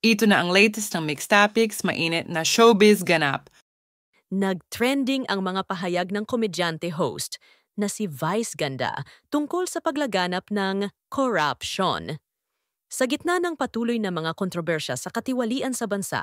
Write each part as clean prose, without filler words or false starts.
Ito na ang latest ng Mixed Topics, mainit na showbiz ganap. Nag-trending ang mga pahayag ng komedyante host na si Vice Ganda tungkol sa paglaganap ng corruption. Sa gitna ng patuloy na mga kontrobersya sa katiwalian sa bansa,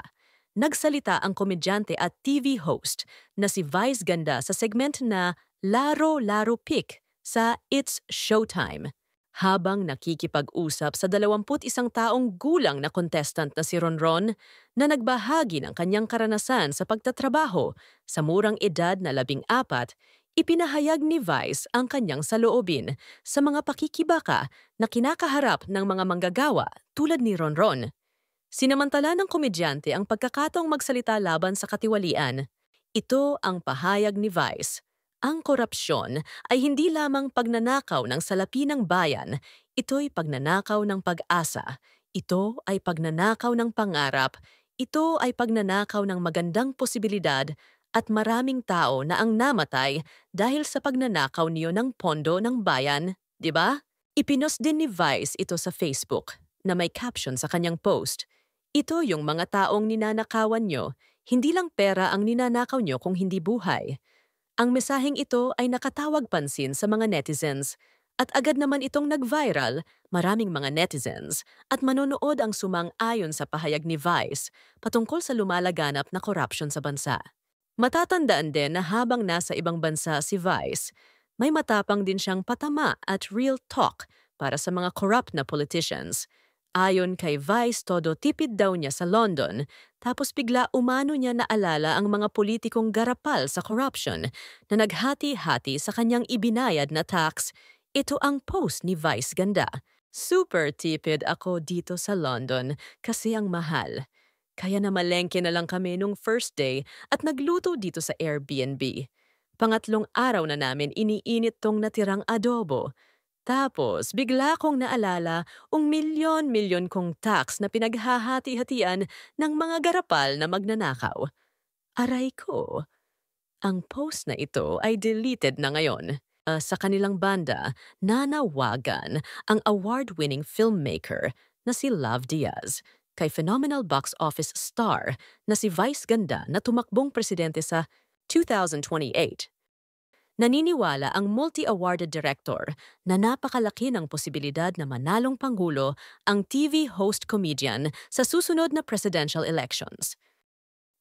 nagsalita ang komedyante at TV host na si Vice Ganda sa segment na Laro Laro Pick sa It's Showtime. Habang nakikipag-usap sa 21 taong gulang na contestant na si Ronron na nagbahagi ng kanyang karanasan sa pagtatrabaho sa murang edad na 14, ipinahayag ni Vice ang kanyang saloobin sa mga pakikibaka na kinakaharap ng mga manggagawa tulad ni Ronron. Sinamantala ng komedyante ang pagkakataong magsalita laban sa katiwalian. Ito ang pahayag ni Vice. Ang korupsyon ay hindi lamang pagnanakaw ng salapi ng bayan, ito'y pagnanakaw ng pag-asa. Ito ay pagnanakaw ng pangarap, ito ay pagnanakaw ng magandang posibilidad at maraming tao na ang namatay dahil sa pagnanakaw niyo ng pondo ng bayan, di ba? Ipinost din ni Vice ito sa Facebook na may caption sa kanyang post. Ito yung mga taong ninanakawan nyo, hindi lang pera ang ninanakaw nyo kung hindi buhay. Ang mesaheng ito ay nakatawag pansin sa mga netizens at agad naman itong nag-viral, maraming mga netizens at manonood ang sumang-ayon sa pahayag ni Vice patungkol sa lumalaganap na korupsyon sa bansa. Matatandaan din na habang nasa ibang bansa si Vice, may matapang din siyang patama at real talk para sa mga corrupt na politicians. Ayon kay Vice, todo tipid daw niya sa London, tapos bigla umano niya naalala ang mga politikong garapal sa corruption na naghati-hati sa kanyang ibinayad na tax. Ito ang post ni Vice Ganda. Super tipid ako dito sa London kasi ang mahal. Kaya namalengke na lang kami nung first day at nagluto dito sa Airbnb. Pangatlong araw na namin iniinit tong natirang adobo. Tapos, bigla kong naalala ang milyon-milyon kong tax na pinaghahati-hatian ng mga garapal na magnanakaw. Aray ko! Ang post na ito ay deleted na ngayon. Sa kanilang banda, nanawagan ang award-winning filmmaker na si Love Diaz kay phenomenal box office star na si Vice Ganda na tumakbong presidente sa 2028. Naniniwala ang multi-awarded director na napakalaki ng posibilidad na manalong Pangulo ang TV host comedian sa susunod na presidential elections.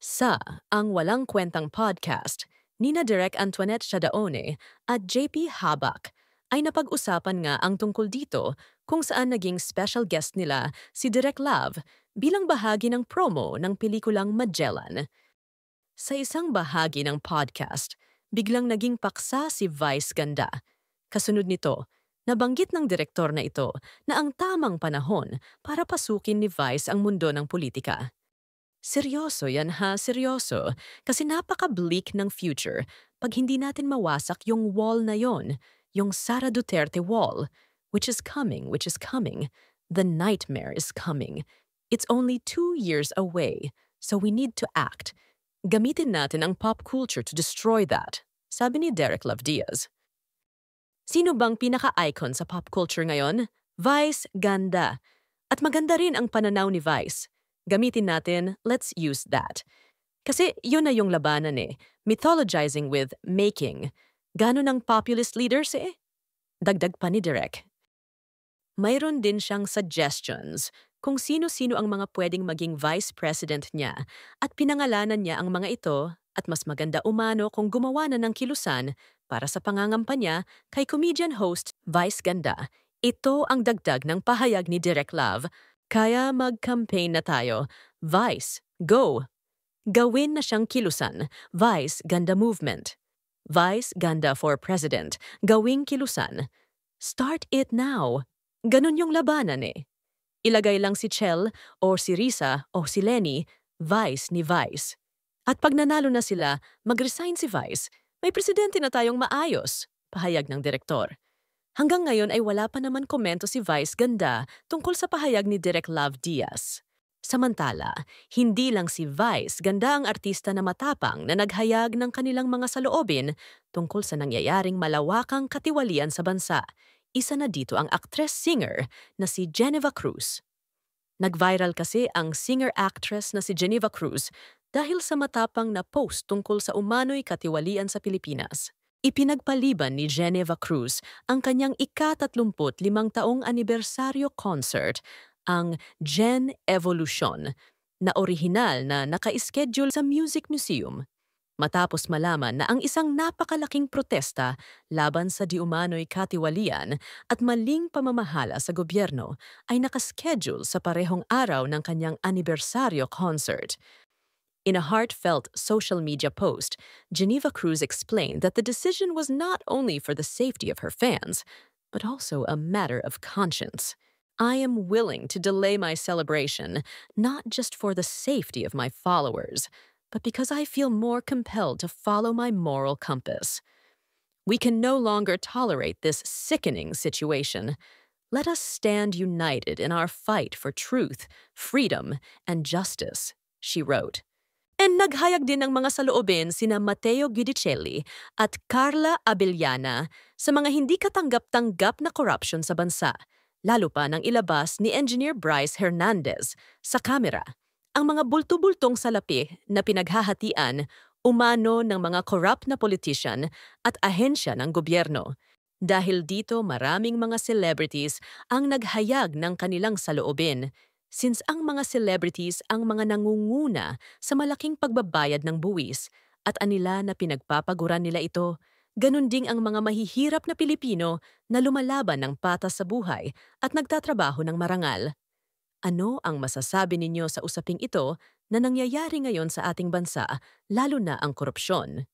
Sa Ang Walang Kwentang Podcast, nina Direk Antoinette Shadaone at JP Habak ay napag-usapan nga ang tungkol dito kung saan naging special guest nila si Direk Love bilang bahagi ng promo ng pelikulang Magellan. Sa isang bahagi ng podcast, biglang naging paksa si Vice Ganda. Kasunod nito, nabanggit ng direktor na ito na ang tamang panahon para pasukin ni Vice ang mundo ng politika. Seryoso yan ha, seryoso. Kasi napaka-bleak ng future pag hindi natin mawasak yung wall na yon, yung Sara Duterte wall, which is coming, which is coming. The nightmare is coming. It's only 2 years away, so we need to act. Gamitin natin ang pop culture to destroy that, sabi ni Derek Love Diaz. Sino bang pinaka-icon sa pop culture ngayon? Vice Ganda. At maganda rin ang pananaw ni Vice. Gamitin natin, let's use that. Kasi yun na yung labanan mythologizing with making. Ganon ang populist leaders Dagdag pa ni Derek. Mayroon din siyang suggestions kung sino-sino ang mga pwedeng maging vice president niya at pinangalanan niya ang mga ito at mas maganda umano kung gumawa na ng kilusan para sa pangangampanya kay comedian host Vice Ganda. Ito ang dagdag ng pahayag ni Direk Love. Kaya mag-campaign na tayo. Vice, go! Gawin na siyang kilusan. Vice Ganda Movement. Vice Ganda for President. Gawing kilusan. Start it now. Ganon yung labanan Ilagay lang si Chel o si Risa o si Lenny, Vice ni Vice. At pag nanalo na sila, mag-resign si Vice. May presidente na tayong maayos, pahayag ng direktor. Hanggang ngayon ay wala pa naman komento si Vice Ganda tungkol sa pahayag ni Direk Love Diaz. Samantala, hindi lang si Vice Ganda ang artista na matapang na naghayag ng kanilang mga saloobin tungkol sa nangyayaring malawakang katiwalian sa bansa. Isa na dito ang actress-singer na si Geneva Cruz. Nag-viral kasi ang singer-actress na si Geneva Cruz dahil sa matapang na post tungkol sa umano'y katiwalian sa Pilipinas. Ipinagpaliban ni Geneva Cruz ang kanyang ika-35 taong anibersaryo concert, ang Gen Evolution, na orihinal na naka-schedule sa Music Museum. Matapos malaman na ang isang napakalaking protesta laban sa diumano'y katiwalian at maling pamamahala sa gobyerno ay nakaschedule sa parehong araw ng kanyang anibersaryo concert. In a heartfelt social media post, Geneva Cruz explained that the decision was not only for the safety of her fans, but also a matter of conscience. I am willing to delay my celebration, not just for the safety of my followers, but because I feel more compelled to follow my moral compass. We can no longer tolerate this sickening situation. Let us stand united in our fight for truth, freedom, and justice, she wrote. And naghayag din ng mga saloobin sina Matteo Guidicelli at Carla Abellana sa mga hindi katanggap-tanggap na corruption sa bansa, lalo pa nang ilabas ni Engineer Bryce Hernandez sa kamera ang mga bulto-bultong salapi na pinaghahatian umano ng mga corrupt na politician at ahensya ng gobyerno. Dahil dito maraming mga celebrities ang naghayag ng kanilang saloobin, since ang mga celebrities ang mga nangunguna sa malaking pagbabayad ng buwis at anila na pinagpapaguran nila ito, ganun ding ang mga mahihirap na Pilipino na lumalaban ng patas sa buhay at nagtatrabaho ng marangal. Ano ang masasabi ninyo sa usaping ito na nangyayari ngayon sa ating bansa, lalo na ang korupsyon?